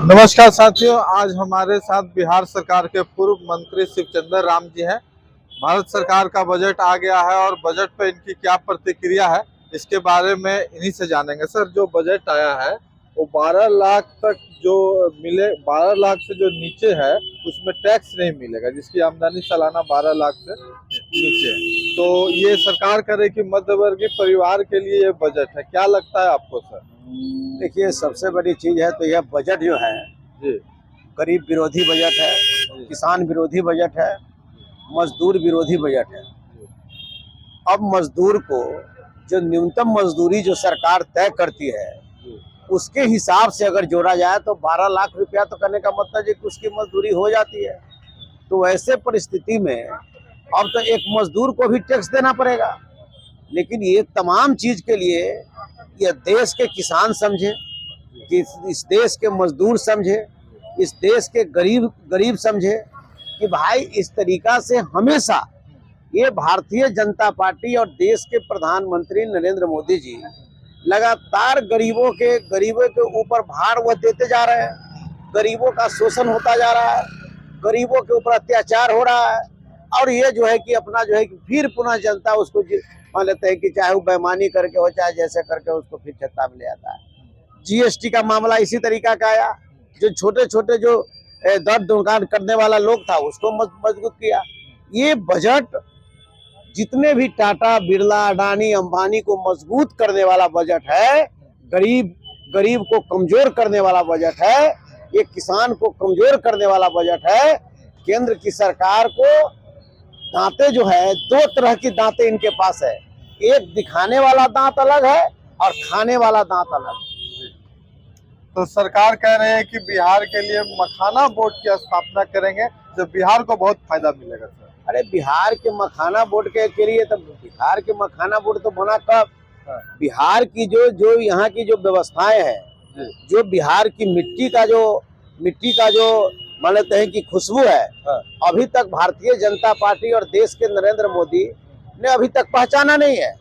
नमस्कार साथियों, आज हमारे साथ बिहार सरकार के पूर्व मंत्री शिवचंद्र राम जी हैं। भारत सरकार का बजट आ गया है और बजट पे इनकी क्या प्रतिक्रिया है, इसके बारे में इन्हीं से जानेंगे। सर, जो बजट आया है वो 12 लाख तक जो मिले, 12 लाख से जो नीचे है उसमें टैक्स नहीं मिलेगा, जिसकी आमदनी सालाना 12 लाख से नीचे है। तो ये सरकार करे कि मध्यवर्गीय परिवार के लिए ये बजट है, क्या लगता है आपको सर? देखिए, सबसे बड़ी चीज है तो यह बजट जो है जी गरीब विरोधी बजट है, किसान विरोधी बजट है, मजदूर विरोधी बजट है। अब मजदूर को जो न्यूनतम मजदूरी जो सरकार तय करती है उसके हिसाब से अगर जोड़ा जाए तो 12 लाख रुपया तो करने का मतलब है कि उसकी मजदूरी हो जाती है। तो ऐसे परिस्थिति में अब तो एक मजदूर को भी टैक्स देना पड़ेगा। लेकिन ये तमाम चीज के लिए यह देश के किसान समझे, कि इस देश के मजदूर समझे, इस देश के गरीब समझे कि भाई इस तरीका से हमेशा ये भारतीय जनता पार्टी और देश के प्रधानमंत्री नरेंद्र मोदी जी लगातार गरीबों के ऊपर भार वह देते जा रहे हैं। गरीबों का शोषण होता जा रहा है, गरीबों के ऊपर अत्याचार हो रहा है। और ये जो है कि अपना जो है कि फिर पुनः जनता उसको मान लेते हैं कि चाहे वो बेईमानी करके हो चाहे जैसे करके उसको फिर सत्ता में ले आता है। जीएसटी का मामला इसी तरीका का आया, जो छोटे छोटे जो दर दुकान करने वाला लोग था उसको मजबूत किया। ये बजट जितने भी टाटा, बिरला, अडानी, अंबानी को मजबूत करने वाला बजट है, गरीब को कमजोर करने वाला बजट है, ये किसान को कमजोर करने वाला बजट है। केंद्र की सरकार को दांतें जो है, दो तरह की दांतें इनके पास है, एक दिखाने वाला दांत अलग है और खाने वाला दांत अलग। तो सरकार कह रहे हैं कि बिहार के लिए मखाना बोर्ड की स्थापना करेंगे, जो बिहार को बहुत फायदा मिलेगा सर। अरे बिहार के मखाना बोर्ड के लिए तो बिहार के मखाना बोर्ड तो बना कब? बिहार की जो यहाँ की जो व्यवस्थाएं हैं, जो बिहार की मिट्टी का जो मान लेते हैं कि खुशबू है, अभी तक भारतीय जनता पार्टी और देश के नरेंद्र मोदी ने अभी तक पहचाना नहीं है।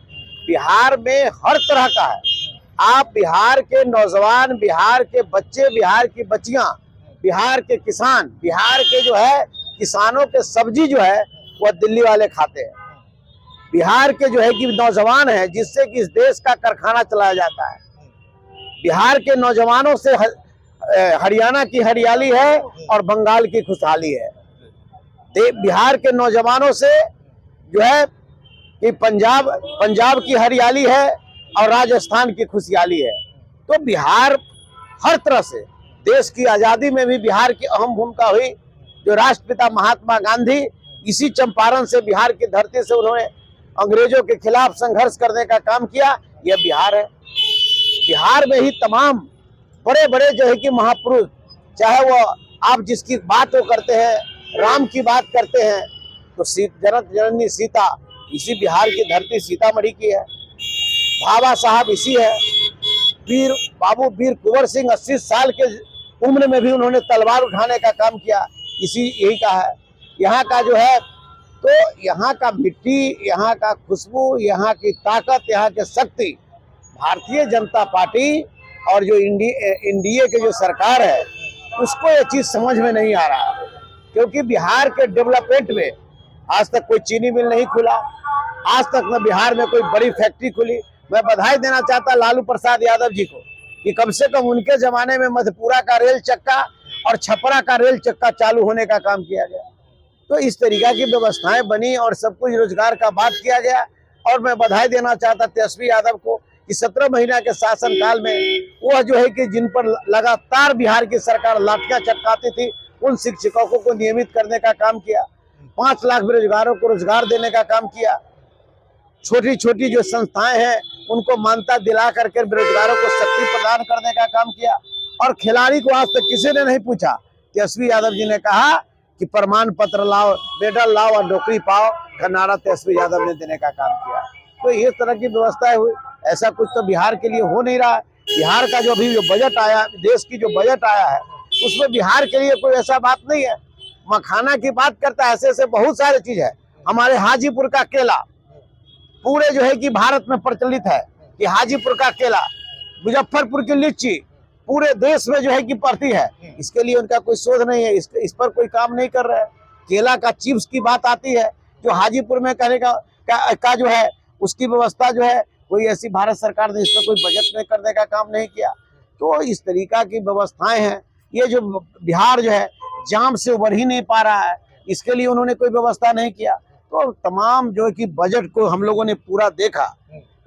बिहार में हर तरह का है। आप बिहार के नौजवान, बिहार के बच्चे, बिहार की बच्चियां, बिहार के किसान, बिहार के जो है किसानों के सब्जी जो है वह दिल्ली वाले खाते हैं। बिहार के जो है कि नौजवान है जिससे कि इस देश का कारखाना चलाया जाता है। बिहार के नौजवानों से हरियाणा की हरियाली है और बंगाल की खुशहाली है। बिहार के नौजवानों से जो है कि पंजाब की हरियाली है और राजस्थान की खुशहाली है। तो बिहार हर तरह से, देश की आजादी में भी बिहार की अहम भूमिका हुई। जो राष्ट्रपिता महात्मा गांधी इसी चंपारण से, बिहार की धरती से उन्होंने अंग्रेजों के खिलाफ संघर्ष करने का काम किया, यह बिहार है। बिहार में ही तमाम बड़े बड़े जो है कि महापुरुष, चाहे वो आप जिसकी बात वो करते हैं, राम की बात करते हैं, तो जनक जननी सीता इसी बिहार की धरती सीतामढ़ी की है। भाभा साहब इसी है। वीर कुंवर सिंह 80 साल के उम्र में भी उन्होंने तलवार उठाने का काम किया, यही का है। यहाँ का जो है तो यहाँ का मिट्टी, यहाँ का खुशबू, यहाँ की ताकत, यहाँ की शक्ति भारतीय जनता पार्टी और जो एनडीए के जो सरकार है उसको ये चीज समझ में नहीं आ रहा। क्योंकि बिहार के डेवलपमेंट में आज तक कोई चीनी मिल नहीं खुला, आज तक न बिहार में कोई बड़ी फैक्ट्री खुली। मैं बधाई देना चाहता लालू प्रसाद यादव जी को कि कम से कम उनके जमाने में मधेपुरा का रेल चक्का और छपरा का रेल चक्का चालू होने का काम किया गया। तो इस तरीका की व्यवस्थाएं बनी और सब कुछ रोजगार का बात किया गया। और मैं बधाई देना चाहता तेजस्वी यादव को कि 17 महीना के शासन काल में वह जो है कि जिन पर लगातार बिहार की सरकार लाठियां चटकाती थी, उन शिक्षकों को नियमित करने का काम किया। 5 लाख बेरोजगारों को रोजगार देने का काम किया। छोटी छोटी जो संस्थाएं हैं उनको मान्यता दिला करके बेरोजगारों को शक्ति प्रदान करने का काम किया। और खिलाड़ी को आज तक किसी ने नहीं पूछा। तेजस्वी यादव जी ने कहा कि प्रमाण पत्र लाओ, मेडल लाओ और नौकरी पाओ का नारा तेजस्वी यादव ने देने का काम किया। तो इस तरह की व्यवस्थाएं हुई। ऐसा कुछ तो बिहार के लिए हो नहीं रहा है। बिहार का जो अभी जो बजट आया, देश की जो बजट आया है, उसमें बिहार के लिए कोई ऐसा बात नहीं है। मखाना की बात करता है, ऐसे बहुत सारी चीज है। हमारे हाजीपुर का केला पूरे जो है कि भारत में प्रचलित है कि हाजीपुर का केला, मुजफ्फरपुर की लीची, पूरे देश में जो है कि पड़ती है, इसके लिए उनका कोई शोध नहीं है, इस पर कोई काम नहीं कर रहा है। केला का चिप्स की बात आती है, जो हाजीपुर में करने का जो है उसकी व्यवस्था जो है कोई ऐसी भारत सरकार ने इस पर कोई बजट में करने का काम नहीं किया। तो इस तरीका की व्यवस्थाएं हैं। ये जो बिहार जो है जाम से उबर ही नहीं पा रहा है, इसके लिए उन्होंने कोई व्यवस्था नहीं किया। तो तमाम जो है कि बजट को हम लोगों ने पूरा देखा,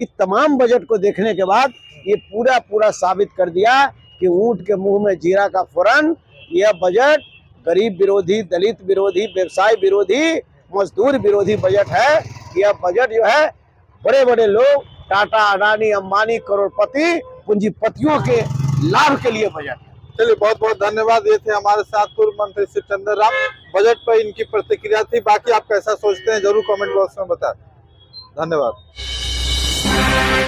इस तमाम बजट को देखने के बाद ये पूरा साबित कर दिया कि ऊंट के मुंह में जीरा का फौरन, यह बजट गरीब विरोधी, दलित विरोधी, व्यवसाय विरोधी, मजदूर विरोधी बजट है। यह बजट जो है बड़े बड़े लोग, टाटा, अडानी, अंबानी, करोड़पति, पूंजीपतियों के लाभ के लिए बजट है। चलिए, बहुत बहुत धन्यवाद। ये थे हमारे साथ पूर्व मंत्री शिवचंद्र राम। बजट पर इनकी प्रतिक्रिया थी। बाकी आप कैसा सोचते हैं जरूर कमेंट बॉक्स में बताएं। धन्यवाद।